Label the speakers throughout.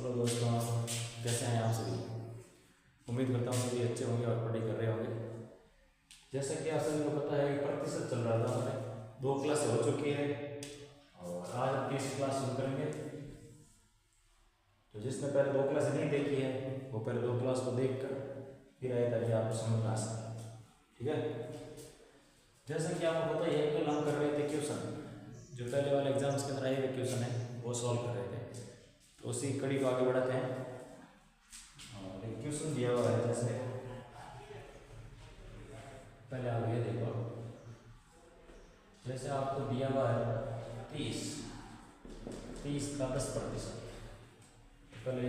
Speaker 1: Hello दोस्तों, कैसे हैं आप सभी। उम्मीद करता हूँ सभी अच्छे होंगे और पढ़ाई कर रहे होंगे। जैसा कि आप सभी को पता है, प्रतिशत चल रहा था हमारे 2 क्लास हो चुकी है और आज हम 30 क्लास शुरू करेंगे। तो जिसने पहले 2 क्लास नहीं देखी है वो पहले 2 क्लास को देख कर फिर आए ताकि आपको समझ में आ सके। ठीक है, जैसा कि आपको पता ही है, कल हम कर रहे थे क्वेश्चन, जो पहले वाले एग्जाम्स के अंदर आए हुए क्वेश्चन है वो सॉल्व कर रहे थे। तो उसी कड़ी को आगे बढ़ाते हैं और एक क्वेश्चन दिया हुआ है। जैसे पहले आप ये देखो, जैसे आपको दिया हुआ है 30 का 10%। पहले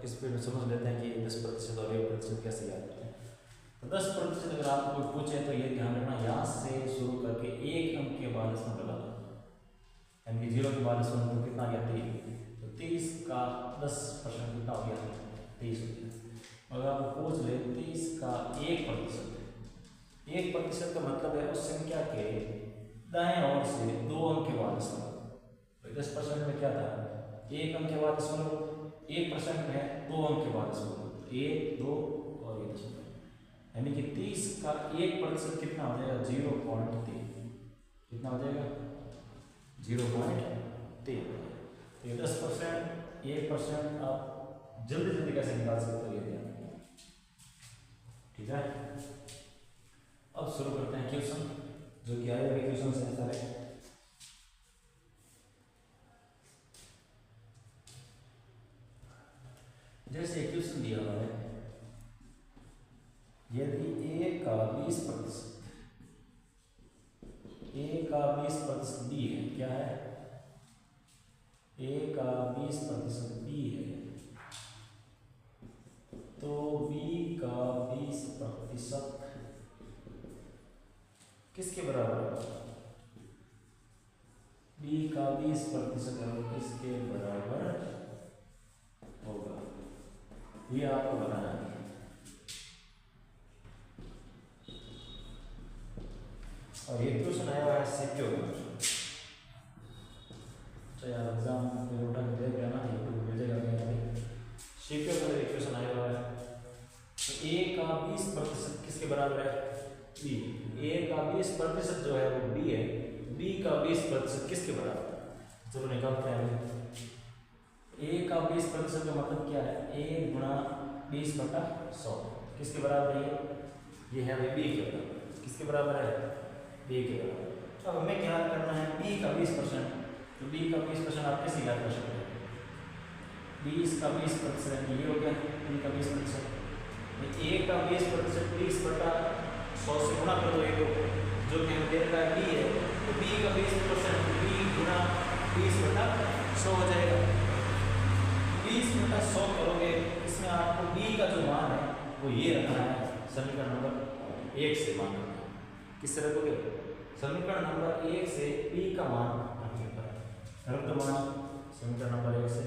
Speaker 1: इस पर समझ लेते हैं कि 10% और 1% कैसे याद करते हैं। तो 10% अगर आपको कोई पूछे तो ये ध्यान रखना, यहाँ से शुरू करके एक अंक के बाद इसमें लगा दो, यानी कि 0 के बाद इसमें तो कितना गया 3। तो 30 का 10% कितना हो गया 30 हो गया। अगर आपको पूछ ले 30 का 1%, 1% का मतलब है उस संख्या के दाएं ओर से 2 अंक के बाद इसमें। तो 10% में क्या था, 1 अंक के बाद इसमें, 1% में 2 अंक के बाद इसमें, 1, 2 और 1, यानी कि 30 का 1% कितना हो जाएगा 0.3। कितना हो जाएगा 0.3। तो ये 10%, 1% आप जल्दी जल्दी कैसे निकाल सकते हो ये ध्यान रखना। ठीक है, अब शुरू करते हैं क्वेश्चन, जो कि आए हुए क्वेश्चन से सारे। जैसे क्वेश्चन दिया हुआ है, यदि a का 20%, a का 20% b है, क्या है a का 20% b है, तो b का 20% किसके बराबर है। b का 20% किसके बराबर होगा, ये आपको बताना है। और ये क्वेश्चन आया हुआ है सीक्यू में। तो यार एग्जाम में उठा के देख लेना, ये तो भेजेगा नहीं। सीक्यू में एक क्वेश्चन आया हुआ है, तो a का 20% किसके बराबर है b। a का 20% जो है वो b है, b का 20% किसके बराबर है। चलो निकालते हैं। a का 20% का मतलब क्या है, a गुणा 20/100 किसके बराबर है, ये है b के बराबर। किसके बराबर है, b के बराबर। तो हमें क्या करना है, b का 20%। तो b का 20% आप कैसे याद कर सकते हैं, 20 का 20% ये हो गया b का 20%। a का 20% 20/100 से गुणा कर दो, ये जो कि हमें दे रखा है b है, तो b का 20% b गुणा 20/100 हो जाएगा। 20/100 करोगे, इसमें आपको b का जो मान है वो ये रखना है, समीकरण नंबर 1 से मान रखना है। किससे रखोगे, समीकरण नंबर 1 से b का मान रखने पर रख दो मान समीकरण नंबर 1 से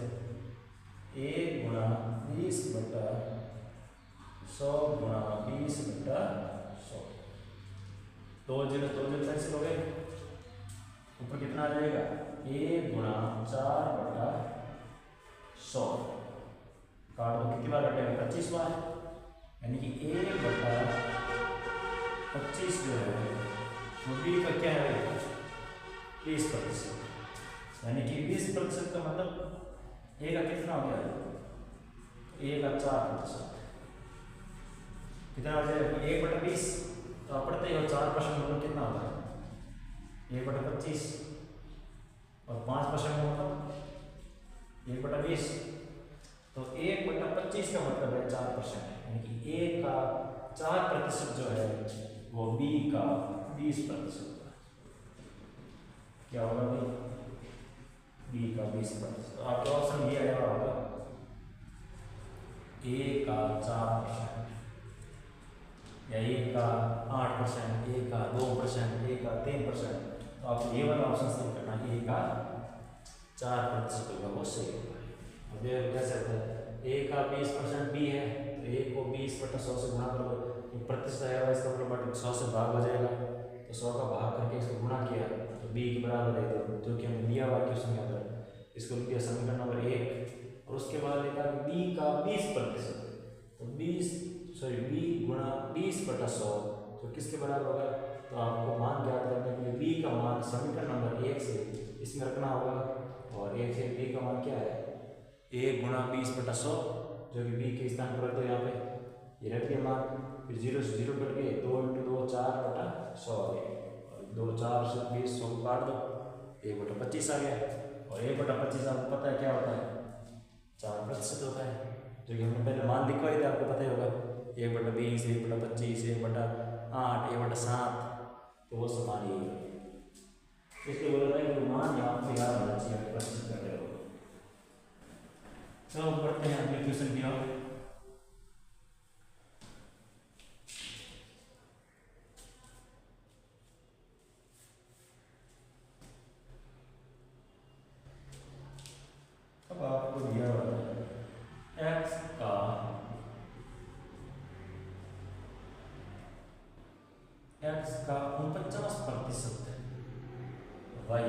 Speaker 1: a गुणा 20/100 गुणा 20/100। 2 0 कैंसिल हो गए, ऊपर कितना आ जाएगा, a गुणा 4/100 काट दो, कितनी बार कटेगा 25 बार, यानी कि a/25 जो है वो b का क्या है 20%, यानी कि 20% का मतलब a का कितना हो गया, a का 4%। कितना हो जाएगा 1/20, तो आप पढ़ते हो 4% मतलब कितना होता है 1/25 और 5% मतलब 1/20। तो 1/25 का मतलब है 4%, यानी कि a का 4% जो है वो b का 20% होगा। क्या होगा भाई, b का 20%। तो आपका ऑप्शन ये आया होगा, a का 4% या a का 8%, a का 2%, a का 3%। तो आपको ये वाला ऑप्शन सही करना, a का 4% होगा वो सही होगा। अब ये कैसे होता है, a का 20% b है, तो a को 20/100 से गुणा करो, ये प्रतिशत आएगा, इसका मतलब 100 से भाग हो जाएगा, तो 100 का भाग करके इसको गुणा किया तो b के बराबर है, जो कि हमें दिया हुआ क्वेश्चन के अंदर। इसको लिख दिया समीकरण नंबर 1 और उसके बाद लिखा b का 20%, तो b गुणा 20/100 तो किसके बराबर होगा? तो आपको मान ज्ञात करने के लिए b का मान समीकरण नंबर 1 से इसमें रखना होगा, और 1 से b का मान क्या है? 1 गुणा 20/100 जो कि b के स्थान पर रख दो, यहाँ पे ये रख दिया मान, फिर 0 से 0 कट गए, 2 × 2 4/100 आ गया, और 2 4 से 20 100 को काट दो, 1/25 आ गया, और 1/25 आपको पता है क्या होता है? 4% होता है, जो कि हमने पहले मान लिखवाए थे, आपको पता ही होगा 1/20 1/25 1/8 1/7, तो वो सब मान यही है। इसलिए बोला था कि मान यहाँ पे याद होना चाहिए, प्रतिशत कर रहे हो। चलो पढ़ते हैं अपने क्वेश्चन की ओर। अब आपको दिया हुआ है x का x का 49% y,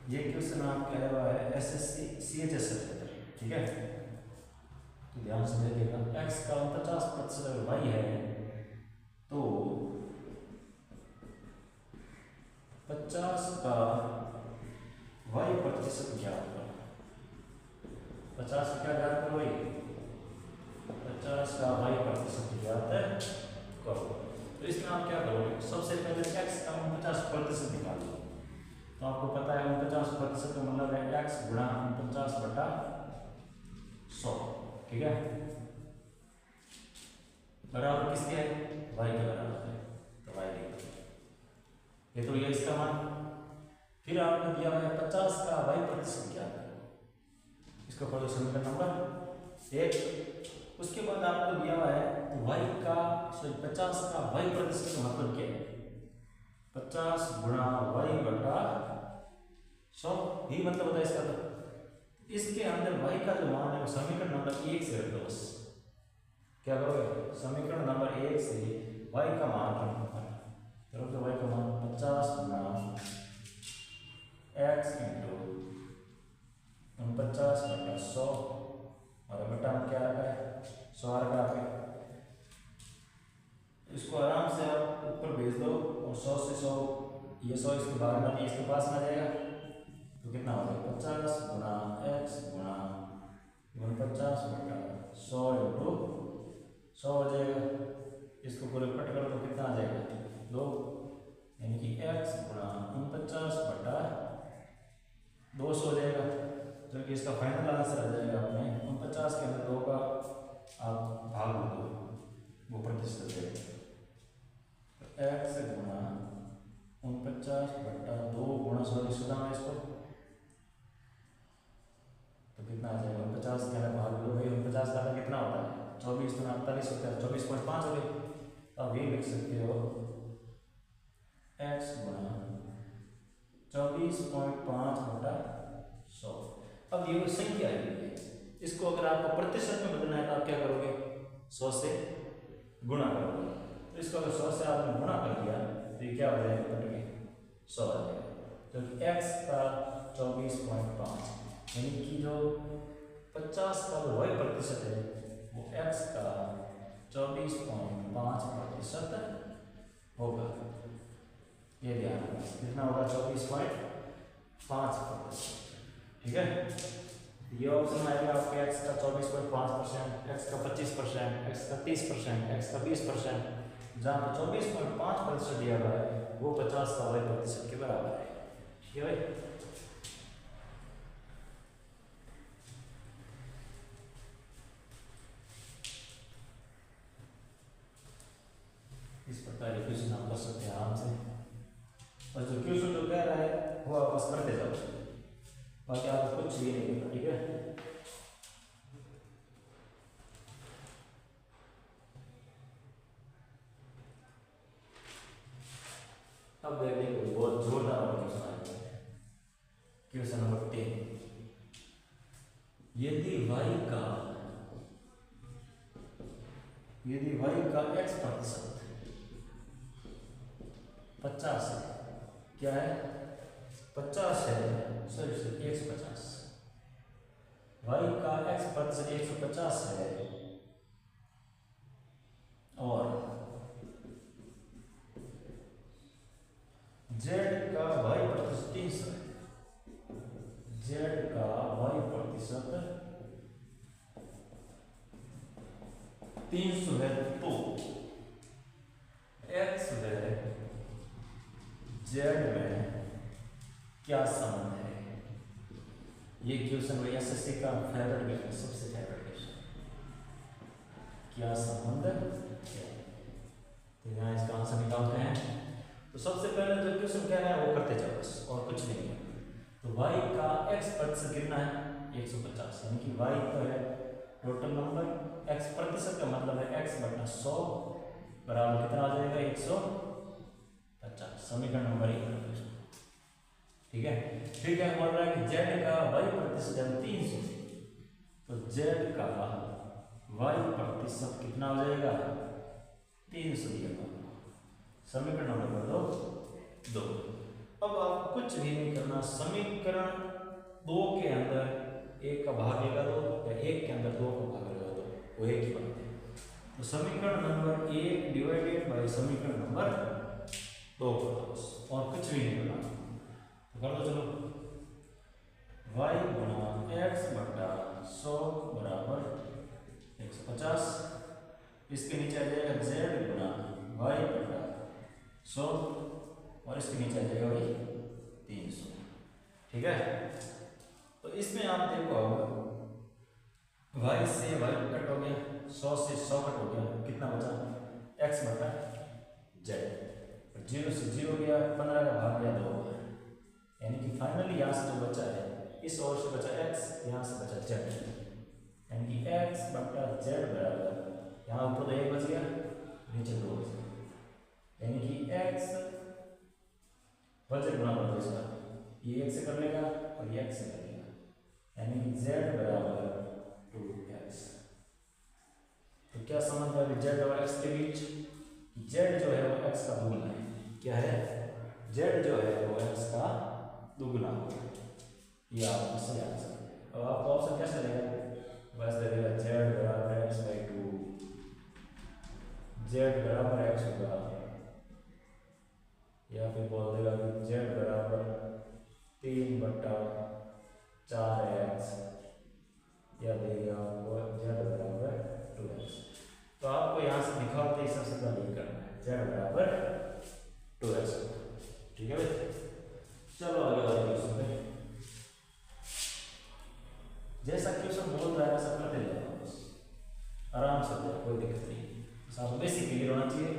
Speaker 1: ये क्वेश्चन आपका आया हुआ है एसएससी CHS से, ठीक है, तो ध्यान से देखिएगा। x का 49% y है, तो 50 का y% ज्ञात करो। 50 का क्या ज्ञात करो? 50 का y% ज्ञात करो। तो इसमें आप क्या करोगे? सबसे पहले x का 49% निकालो। तो आपको पता है 49% का मतलब है x गुणा 49/100, ठीक है, बराबर किसके है? y के बराबर है, तो y लिख दो। ये तो ये इसका मान। फिर आपने दिया है 50 का y% क्या है, इसको पढ़ो समीकरण नंबर 1। उसके बाद आपको दिया हुआ है तो y का 50 का y% का मतलब क्या है? 50 गुणा y/100, ही मतलब होता है इसका। तो इसके अंदर y का जो मान है वो समीकरण नंबर 1 से रख दो बस। क्या करोगे? समीकरण नंबर 1 से y का मान रखो, तो y का मान 50 गुणा x × 49/100, और बटा में क्या आ रहा है? 100 आ रहा है। इसको आराम से आप ऊपर भेज दो, और 100 से 100, ये 100 इसके बाहर में इसके पास में आ जाएगा, तो कितना हो जाएगा? 50 गुणा x गुणा 49/100 × 100 हो जाएगा। इसको पूरे कट करो तो कितना आ जाएगा? 2, यानी कि x गुणा 49/200 हो जाएगा, जो कि इसका फाइनल आंसर आ जाएगा अपने 49 के अंदर 2 का आप भाग दो, वो प्रतिशत देगा। तो x गुणा 49/2 गुणा 100 सुधा में इसको, तो कितना आ जाएगा? 50 के अंदर भाग दो भाई, 49 का कितना होता है? 24 × 48 होता है, 24.5 हो गए। अब ये लिख सकते हो x गुणा 24.5/100। अब ये संख्या है, इसको अगर आपको प्रतिशत में बदलना है तो आप क्या करोगे? 100 से गुणा करोगे। तो इसको अगर 100 से आपने गुणा कर दिया तो ये क्या हो जाएगा? कट के 100 आ जाएगा। तो x का 24.5, यानी कि जो 50 का जो y% है वो x का 24.5% होगा। ये ध्यान रखना, कितना होगा? 24.5%, ठीक है। ये ऑप्शन आएगा आपके x का 24.5%, x का 25%, x का 30%, x का 20%। जहाँ पर 24.5% दिया हुआ है वो 50 का y% के बराबर है, ठीक है भाई। इस प्रकार के क्वेश्चन आप कर सकते हैं आराम से, और जो क्वेश्चन जो कह रहा है वो आप बस करते जाओ, बाकी आपको कुछ भी नहीं करना, ठीक है। अब देखते हैं बहुत जोरदार वाला क्वेश्चन आया, क्वेश्चन नंबर 10। यदि y का x% 50 है, क्या है? 50 है, सॉरी 150, y का x प्रतिशत 150 है और z का y प्रतिशत 300 है, z का y प्रतिशत 300 है, तो x व z में क्या संबंध है? ये क्वेश्चन भाई एसएससी का फेवरेट क्वेश्चन, सबसे फेवरेट क्वेश्चन, क्या संबंध है? तो यहाँ इसका आंसर निकालते हैं। तो सबसे पहले जो क्वेश्चन कह रहे हैं वो करते जाओ बस, और कुछ नहीं है। तो y का x प्रतिशत कितना है? 150, यानी कि y तो है टोटल नंबर, x प्रतिशत का मतलब है x बटा 100 बराबर कितना आ जाएगा? 150। समीकरण नंबर 1। ठीक है, फिर क्या बोल रहा है कि z का y प्रतिशत है 300, तो z का y प्रतिशत कितना हो जाएगा? 300 दिया। समीकरण नंबर 2। अब आप कुछ भी नहीं करना, समीकरण 2 के अंदर 1 का भाग लगा दो या 1 के अंदर 2 का भाग लगा दो, वो एक ही बात है। तो समीकरण नंबर 1 डिवाइडेड बाय समीकरण नंबर 2 बस, और कुछ भी नहीं करना। तो कर दो चलो, y गुणा x बटा 100 बराबर 150, इसके नीचे आ जाएगा z गुणा y बटा 100 और इसके नीचे आ जाएगा वही 300। ठीक है, तो इसमें आप देखो y से y कट हो गया, 100 से 100 कट हो गया, कितना बचा? x बटा z, 0 से 0 गया, 15 का भाग गया 2, यानी कि फाइनली यहाँ से जो बचा है, इस ओर से बचा x, यहाँ से बचा z, यानी कि x बटा z बराबर, यहाँ ऊपर तो 1 बच गया, नीचे 2 बच गया, यानी कि x वजन गुणा कर दो इसका, ये 1 से कर लेगा और ये x से कर लेगा, यानी कि z बराबर 2x। तो क्या संबंध है z और x के बीच? z जो है वो x का दुगुना है। क्या है? z जो है वो x का दुगुना होगा। ये आपको सही आंसर है। अब आपको ऑप्शन कैसे देगा? बस दे देगा z बराबर x बाई 2, z बराबर x होगा, या फिर बोल देगा कि z बराबर 3 बटा 4x, या देगा आपको z बराबर 2x। तो आपको यहाँ से दिखाते ही सबसे पहले ये करना है, z बराबर 2x। ठीक है भाई, चलो आगे वाले क्वेश्चन पे। जैसा क्वेश्चन बोल रहा है वैसा करते जाओ, बस आराम से, कोई दिक्कत नहीं। बस आपको बेसिक क्लियर होना चाहिए,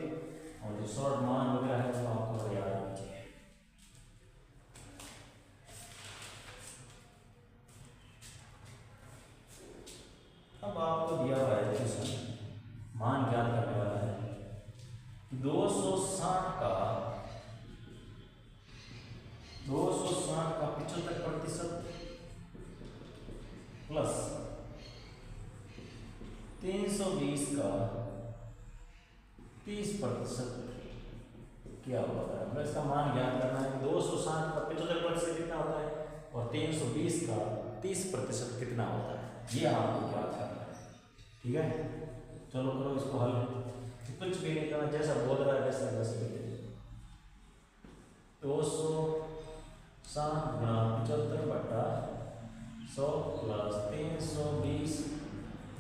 Speaker 1: और जो शॉर्ट मान वगैरह है वो आपको याद होना चाहिए। अब आपको दिया हुआ है क्वेश्चन, मान ज्ञात करने वाला है। 260 का 75% प्लस 320 का 30% क्या होता है? इसका मान ज्ञात करना है कि 260 का 75% कितना होता है और 320 का 30% कितना होता है, ये आपको ज्ञात करना है। ठीक है, चलो करो इसको हल। कुछ भी नहीं करना, जैसा बोल रहा है वैसा वैसे कर दे। 260 गुणा 75 बटा 100 प्लस 320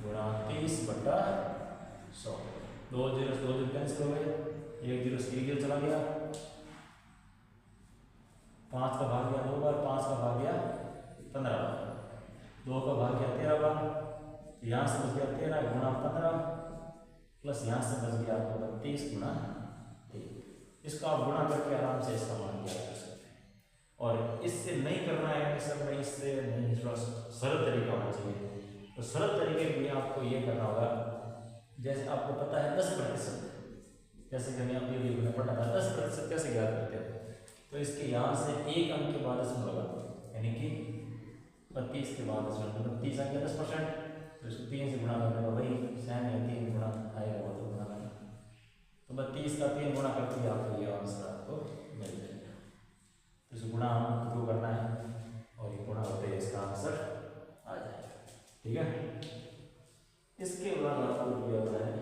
Speaker 1: गुणा 30 बटा 100। 2 जीरो कैंसिल हो गए, 1 जीरो से 1 जीरो चला गया, 5 का भाग गया 2 बार, 5 का भाग गया 15 बार, 2 का भाग गया 13 बार, यहाँ से बच गया 13 गुणा 15 प्लस यहाँ से बच गया आपको 32 गुणा 1। इसका आप गुणा करके आराम से इसका मान ज्ञात कर सकते हैं। और इससे नहीं करना है कि सर नहीं, इससे नहीं, थोड़ा सरल तरीका होना चाहिए। तो सरल तरीके में आपको ये करना होगा, जैसे आपको पता है 10%, जैसे कि हमने अपनी वीडियो में पढ़ा था 10% कैसे ज्ञात करते हैं। तो इसके यहाँ से 1 अंक के बाद इसमें लगा दो, यानी कि 32 के बाद इसमें 32 आ गया 10%, तो इसको 3 से गुणा करने का वही सेम है, 3 गुणा आएगा वो तो गुणा करना, तो 32 का 3 गुणा करके आपको ये आंसर आपको मिल जाएगा। तो इसे गुणा क्यों करना है और ये गुणा होते ही इसका आंसर आ जाएगा। ठीक है, इसके बाद आपको दिया हुआ है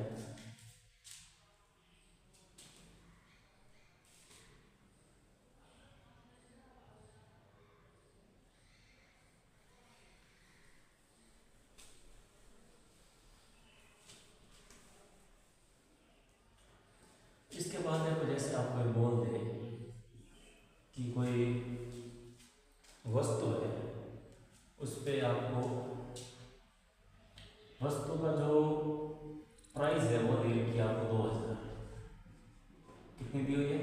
Speaker 1: इसके बाद देखो जैसे आप कोई बोल दे कि कोई वस्तु है, उस पे आपको वस्तु का जो प्राइस है वो दे रखी है आपको 2000, कितनी दी हुई है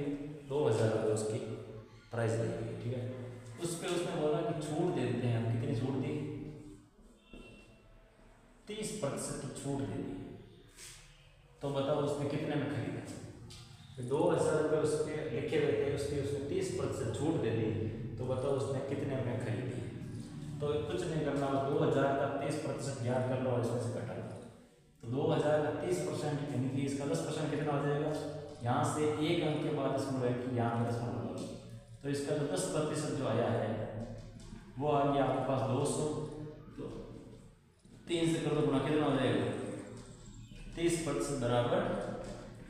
Speaker 1: 2000 रुपये उसकी प्राइस दी हुई है। ठीक है, उस पे उसने बोला कि छूट दे देते हैं हम, कितनी छूट दी 30% की छूट दे दी, तो बताओ उसने कितने में खरीदा। 2000 रुपये उसके लिखे हुए थे, उसने 30% छूट दे दी, तो बताओ उसने कितने में खरीदी। तो कुछ नहीं करना, 2000 का 30% याद कर लो और इसमें से घटा लो। तो 2000 का 30% यानी कि इसका 10% कितना हो जाएगा, यहाँ से एक अंक के बाद इसमें रखी यहाँ पर दशमलव, तो इसका जो 10% जो आया है वो आ गया आपके पास 200। तो 3 से कर दो गुणा, कितना हो जाएगा 30% बराबर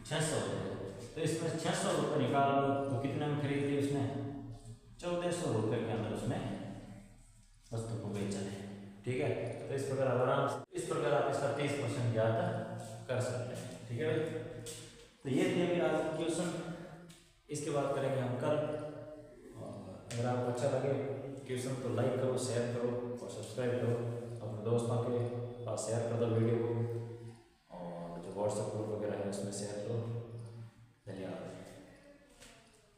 Speaker 1: 600 हो जाएगा। तो इसमें 600 रुपये निकाल लो, तो कितने में खरीदी उसने 1400 रुपये के अंदर उसने वस्तु को बेचा है। ठीक है, तो इस प्रकार आप इसका 30% याद कर सकते हैं। ठीक है भाई, तो ये थे मेरा आज का क्वेश्चन, इसके बाद करेंगे हम कल। अगर आपको अच्छा लगे क्वेश्चन तो लाइक करो, शेयर करो और सब्सक्राइब करो, अपने दोस्तों के पास शेयर कर दो वीडियो को, और जो व्हाट्सएप ग्रुप वगैरह है उसमें शेयर करो।